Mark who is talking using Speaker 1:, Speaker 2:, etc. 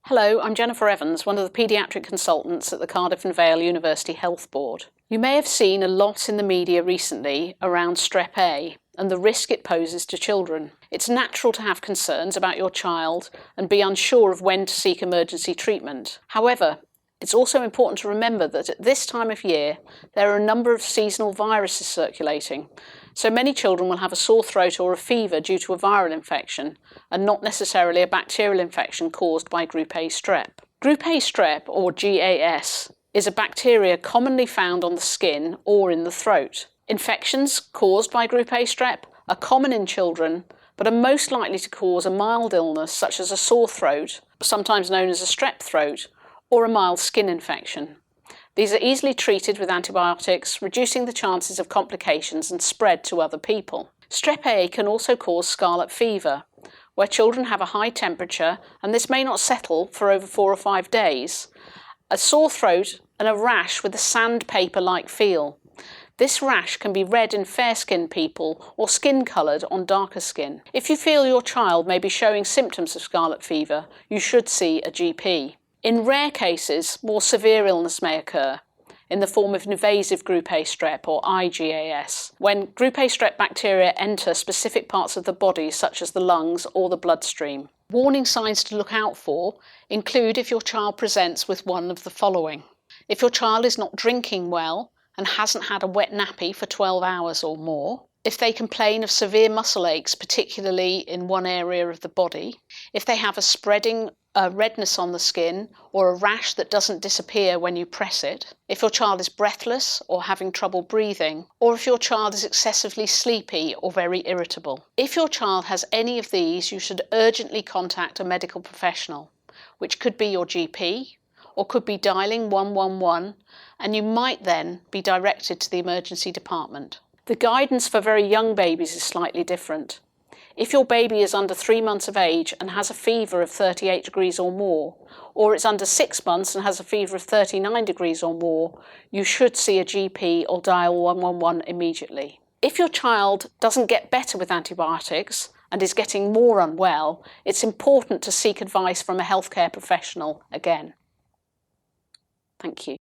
Speaker 1: Hello, I'm Jennifer Evans, one of the paediatric consultants at the Cardiff and Vale University Health Board. You may have seen a lot in the media recently around Strep A and the risk it poses to children. It's natural to have concerns about your child and be unsure of when to seek emergency treatment. However, it's also important to remember that at this time of year, there are a number of seasonal viruses circulating. So many children will have a sore throat or a fever due to a viral infection and not necessarily a bacterial infection caused by Group A strep. Group A strep, or GAS, is a bacteria commonly found on the skin or in the throat. Infections caused by Group A strep are common in children, but are most likely to cause a mild illness such as a sore throat, sometimes known as a strep throat, or a mild skin infection. These are easily treated with antibiotics, reducing the chances of complications and spread to other people. Strep A can also cause scarlet fever, where children have a high temperature and this may not settle for over 4 or 5 days, a sore throat and a rash with a sandpaper-like feel. This rash can be red in fair-skinned people or skin-coloured on darker skin. If you feel your child may be showing symptoms of scarlet fever, you should see a GP. In rare cases, more severe illness may occur in the form of invasive Group A strep, or IGAS, when Group A strep bacteria enter specific parts of the body such as the lungs or the bloodstream. Warning signs to look out for include if your child presents with one of the following. If your child is not drinking well and hasn't had a wet nappy for 12 hours or more, if they complain of severe muscle aches, particularly in one area of the body, if they have a spreading redness on the skin or a rash that doesn't disappear when you press it, if your child is breathless or having trouble breathing, or if your child is excessively sleepy or very irritable. If your child has any of these, you should urgently contact a medical professional, which could be your GP or could be dialing 111, and you might then be directed to the emergency department. The guidance for very young babies is slightly different. If your baby is under 3 months of age and has a fever of 38 degrees or more, or it's under 6 months and has a fever of 39 degrees or more, you should see a GP or dial 111 immediately. If your child doesn't get better with antibiotics and is getting more unwell, it's important to seek advice from a healthcare professional again. Thank you.